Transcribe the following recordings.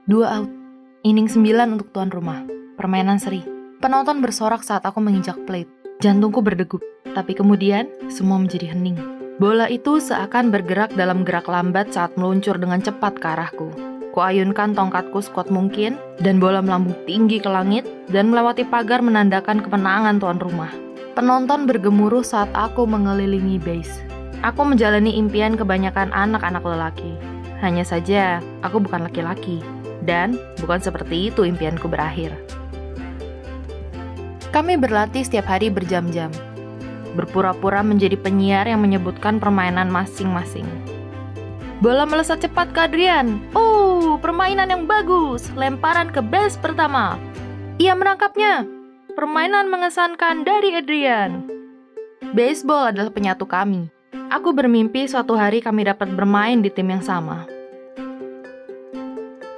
2 out. Inning 9 untuk tuan rumah. Permainan seri. Penonton bersorak saat aku menginjak plate. Jantungku berdegup. Tapi kemudian, semua menjadi hening. Bola itu seakan bergerak dalam gerak lambat saat meluncur dengan cepat ke arahku. Kuayunkan tongkatku sekuat mungkin, dan bola melambung tinggi ke langit dan melewati pagar menandakan kemenangan tuan rumah. Penonton bergemuruh saat aku mengelilingi base. Aku menjalani impian kebanyakan anak-anak lelaki. Hanya saja, aku bukan laki-laki. Dan bukan seperti itu impianku berakhir. Kami berlatih setiap hari berjam-jam. Berpura-pura menjadi penyiar yang menyebutkan permainan masing-masing. Bola melesat cepat ke Adrian. Oh, permainan yang bagus. Lemparan ke base pertama. Ia menangkapnya. Permainan mengesankan dari Adrian. Baseball adalah penyatu kami. Aku bermimpi suatu hari kami dapat bermain di tim yang sama.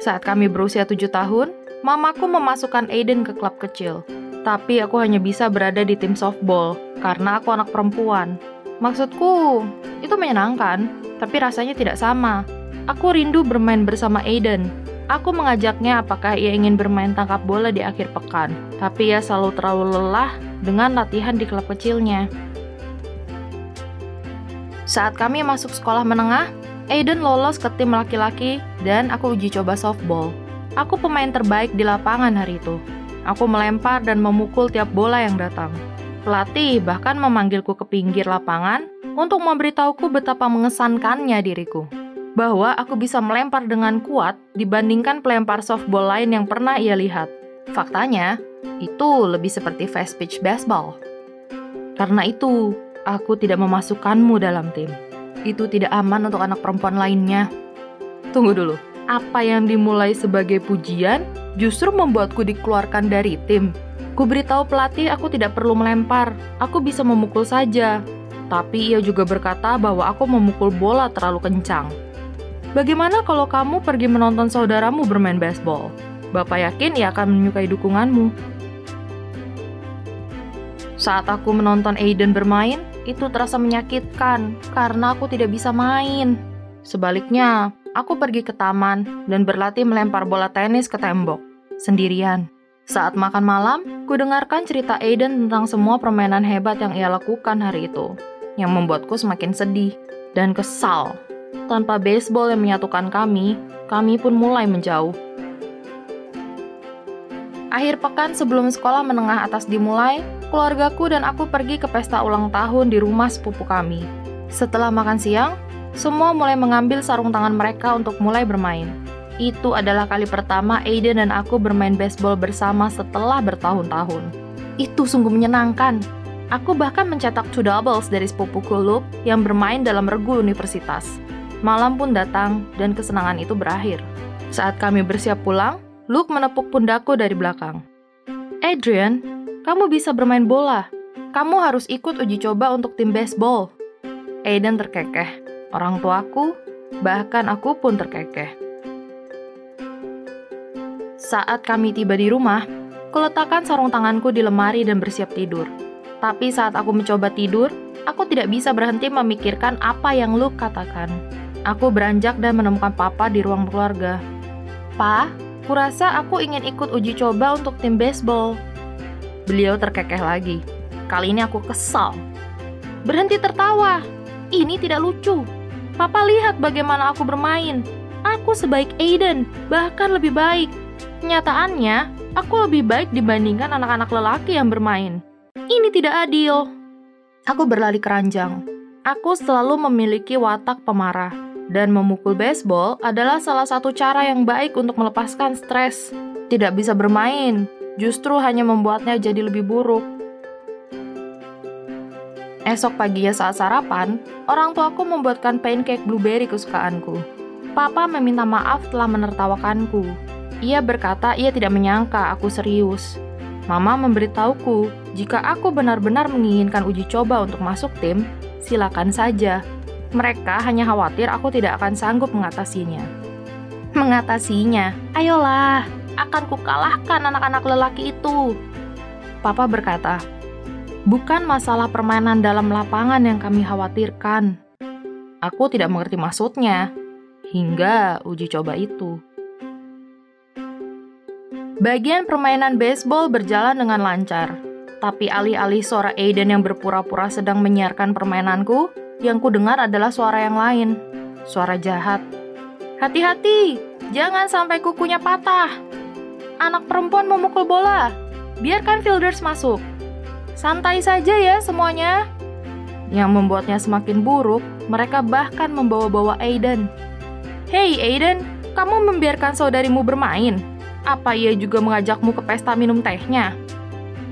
Saat kami berusia 7 tahun, mamaku memasukkan Aiden ke klub kecil. Tapi aku hanya bisa berada di tim softball, karena aku anak perempuan. Maksudku, itu menyenangkan, tapi rasanya tidak sama. Aku rindu bermain bersama Aiden. Aku mengajaknya apakah ia ingin bermain tangkap bola di akhir pekan, tapi ia selalu terlalu lelah dengan latihan di klub kecilnya. Saat kami masuk sekolah menengah, Aiden lolos ke tim laki-laki dan aku uji coba softball. Aku pemain terbaik di lapangan hari itu. Aku melempar dan memukul tiap bola yang datang. Pelatih bahkan memanggilku ke pinggir lapangan untuk memberitahuku betapa mengesankannya diriku. Bahwa aku bisa melempar dengan kuat dibandingkan pelempar softball lain yang pernah ia lihat. Faktanya, itu lebih seperti fast pitch baseball. Karena itu, aku tidak memasukkanmu dalam tim. Itu tidak aman untuk anak perempuan lainnya. Tunggu dulu, apa yang dimulai sebagai pujian justru membuatku dikeluarkan dari tim. Ku beritahu pelatih aku tidak perlu melempar, aku bisa memukul saja. Tapi ia juga berkata bahwa aku memukul bola terlalu kencang. Bagaimana kalau kamu pergi menonton saudaramu bermain baseball? Bapak yakin ia akan menyukai dukunganmu. Saat aku menonton Aiden bermain, itu terasa menyakitkan karena aku tidak bisa main. Sebaliknya, aku pergi ke taman dan berlatih melempar bola tenis ke tembok, sendirian. Saat makan malam, ku dengarkan cerita Aiden tentang semua permainan hebat yang ia lakukan hari itu, yang membuatku semakin sedih dan kesal. Tanpa baseball yang menyatukan kami pun mulai menjauh. Akhir pekan sebelum sekolah menengah atas dimulai, keluargaku dan aku pergi ke pesta ulang tahun di rumah sepupu kami. Setelah makan siang, semua mulai mengambil sarung tangan mereka untuk mulai bermain. Itu adalah kali pertama Aiden dan aku bermain baseball bersama setelah bertahun-tahun. Itu sungguh menyenangkan. Aku bahkan mencetak 2 doubles dari sepupuku Luke yang bermain dalam regu universitas. Malam pun datang dan kesenangan itu berakhir. Saat kami bersiap pulang, Luke menepuk pundakku dari belakang. Adrian, kamu bisa bermain bola. Kamu harus ikut uji coba untuk tim baseball. Aiden terkekeh. Orang tuaku, bahkan aku pun terkekeh. Saat kami tiba di rumah, kuletakkan sarung tanganku di lemari dan bersiap tidur. Tapi saat aku mencoba tidur, aku tidak bisa berhenti memikirkan apa yang Luke katakan. Aku beranjak dan menemukan Papa di ruang keluarga. Pa, kurasa aku ingin ikut uji coba untuk tim baseball. Beliau terkekeh lagi. Kali ini aku kesal. Berhenti tertawa. Ini tidak lucu. Papa lihat bagaimana aku bermain. Aku sebaik Aiden, bahkan lebih baik. Kenyataannya, aku lebih baik dibandingkan anak-anak lelaki yang bermain. Ini tidak adil. Aku berlari keranjang. Aku selalu memiliki watak pemarah. Dan memukul baseball adalah salah satu cara yang baik untuk melepaskan stres. Tidak bisa bermain, justru hanya membuatnya jadi lebih buruk. Esok paginya saat sarapan, orang tuaku membuatkan pancake blueberry kesukaanku. Papa meminta maaf telah menertawakanku. Ia berkata ia tidak menyangka aku serius. Mama memberitahuku, jika aku benar-benar menginginkan uji coba untuk masuk tim, silakan saja. Mereka hanya khawatir aku tidak akan sanggup mengatasinya. Mengatasinya? Ayolah, akan kukalahkan anak-anak lelaki itu. Papa berkata, bukan masalah permainan dalam lapangan yang kami khawatirkan. Aku tidak mengerti maksudnya, hingga uji coba itu. Bagian permainan baseball berjalan dengan lancar. Tapi alih-alih suara Aiden yang berpura-pura sedang menyiarkan permainanku, yang ku dengar adalah suara yang lain. Suara jahat. Hati-hati, jangan sampai kukunya patah. Anak perempuan memukul bola. Biarkan fielders masuk. Santai saja ya semuanya. Yang membuatnya semakin buruk, mereka bahkan membawa-bawa Aiden. Hei Aiden, kamu membiarkan saudarimu bermain? Apa ia juga mengajakmu ke pesta minum tehnya?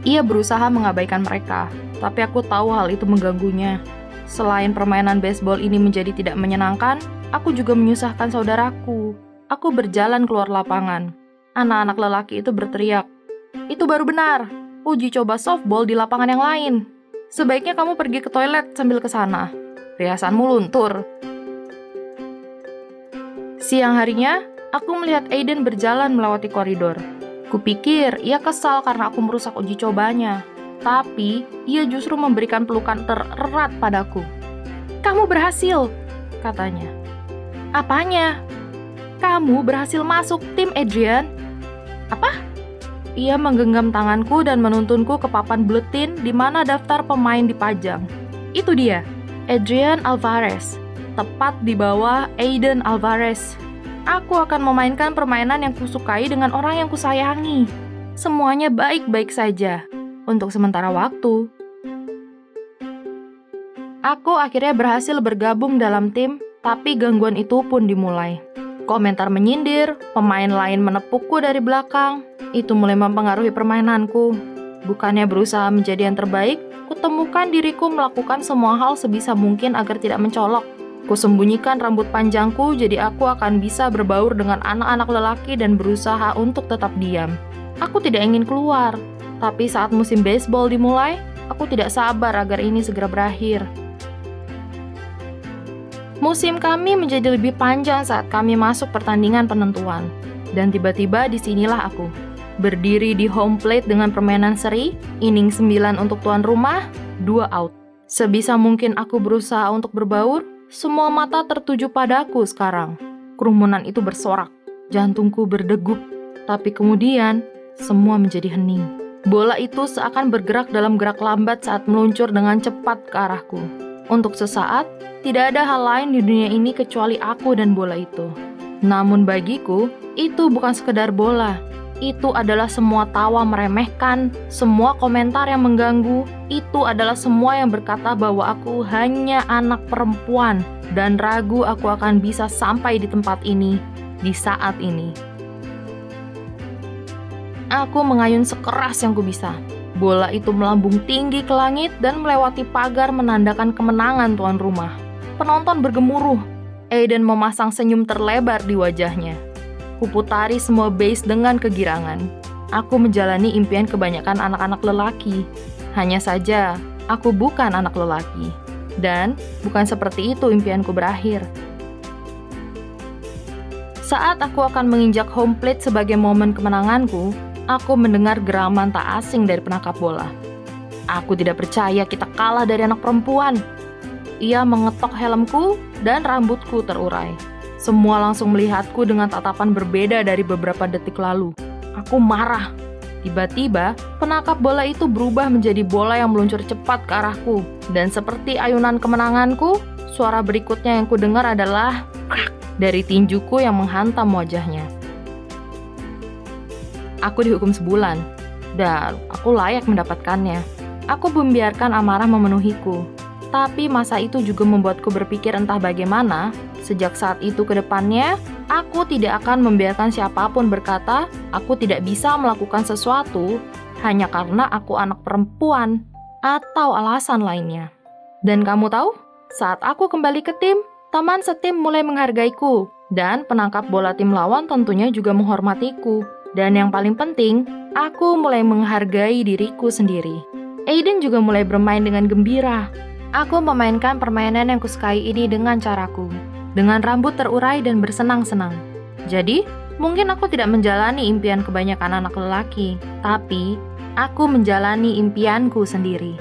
Ia berusaha mengabaikan mereka, tapi aku tahu hal itu mengganggunya. Selain permainan baseball ini menjadi tidak menyenangkan, aku juga menyusahkan saudaraku. Aku berjalan keluar lapangan. Anak-anak lelaki itu berteriak, "Itu baru benar, uji coba softball di lapangan yang lain. Sebaiknya kamu pergi ke toilet sambil ke sana. Riasanmu luntur." Siang harinya, aku melihat Aiden berjalan melewati koridor. Kupikir ia kesal karena aku merusak uji cobanya. Tapi, ia justru memberikan pelukan tererat padaku. "Kamu berhasil," katanya. "Apanya?" "Kamu berhasil masuk tim, Adrian." "Apa?" Ia menggenggam tanganku dan menuntunku ke papan buletin di mana daftar pemain dipajang. Itu dia, Adrian Alvarez. Tepat di bawah Aiden Alvarez. Aku akan memainkan permainan yang kusukai dengan orang yang kusayangi. Semuanya baik-baik saja. Untuk sementara waktu. Aku akhirnya berhasil bergabung dalam tim, tapi gangguan itu pun dimulai. Komentar menyindir, pemain lain menepukku dari belakang. Itu mulai mempengaruhi permainanku. Bukannya berusaha menjadi yang terbaik, kutemukan diriku melakukan semua hal sebisa mungkin agar tidak mencolok. Kusembunyikan rambut panjangku, jadi aku akan bisa berbaur dengan anak-anak lelaki dan berusaha untuk tetap diam. Aku tidak ingin keluar, tapi saat musim baseball dimulai, aku tidak sabar agar ini segera berakhir. Musim kami menjadi lebih panjang saat kami masuk pertandingan penentuan. Dan tiba-tiba disinilah aku, berdiri di home plate dengan permainan seri, inning 9 untuk tuan rumah, 2 out. Sebisa mungkin aku berusaha untuk berbaur, semua mata tertuju padaku sekarang. Kerumunan itu bersorak, jantungku berdegup, tapi kemudian semua menjadi hening. Bola itu seakan bergerak dalam gerak lambat saat meluncur dengan cepat ke arahku. Untuk sesaat, tidak ada hal lain di dunia ini kecuali aku dan bola itu. Namun bagiku, itu bukan sekedar bola. Itu adalah semua tawa meremehkan, semua komentar yang mengganggu. Itu adalah semua yang berkata bahwa aku hanya anak perempuan dan ragu aku akan bisa sampai di tempat ini, di saat ini. Aku mengayun sekeras yang kubisa. Bola itu melambung tinggi ke langit dan melewati pagar menandakan kemenangan tuan rumah. Penonton bergemuruh. Aiden memasang senyum terlebar di wajahnya. Kuputari semua base dengan kegirangan. Aku menjalani impian kebanyakan anak-anak lelaki. Hanya saja, aku bukan anak lelaki. Dan bukan seperti itu impianku berakhir. Saat aku akan menginjak home plate sebagai momen kemenanganku, aku mendengar geraman tak asing dari penangkap bola. Aku tidak percaya kita kalah dari anak perempuan. Ia mengetok helmku dan rambutku terurai. Semua langsung melihatku dengan tatapan berbeda dari beberapa detik lalu. Aku marah. Tiba-tiba, penangkap bola itu berubah menjadi bola yang meluncur cepat ke arahku. Dan seperti ayunan kemenanganku, suara berikutnya yang kudengar adalah krak dari tinjuku yang menghantam wajahnya. Aku dihukum sebulan, dan aku layak mendapatkannya. Aku membiarkan amarah memenuhiku. Tapi masa itu juga membuatku berpikir entah bagaimana, sejak saat itu ke depannya, aku tidak akan membiarkan siapapun berkata, aku tidak bisa melakukan sesuatu hanya karena aku anak perempuan atau alasan lainnya. Dan kamu tahu, saat aku kembali ke tim, teman setim mulai menghargaiku, dan penangkap bola tim lawan tentunya juga menghormatiku. Dan yang paling penting, aku mulai menghargai diriku sendiri. Aiden juga mulai bermain dengan gembira. Aku memainkan permainan yang kusukai ini dengan caraku, dengan rambut terurai dan bersenang-senang. Jadi, mungkin aku tidak menjalani impian kebanyakan anak lelaki, tapi aku menjalani impianku sendiri.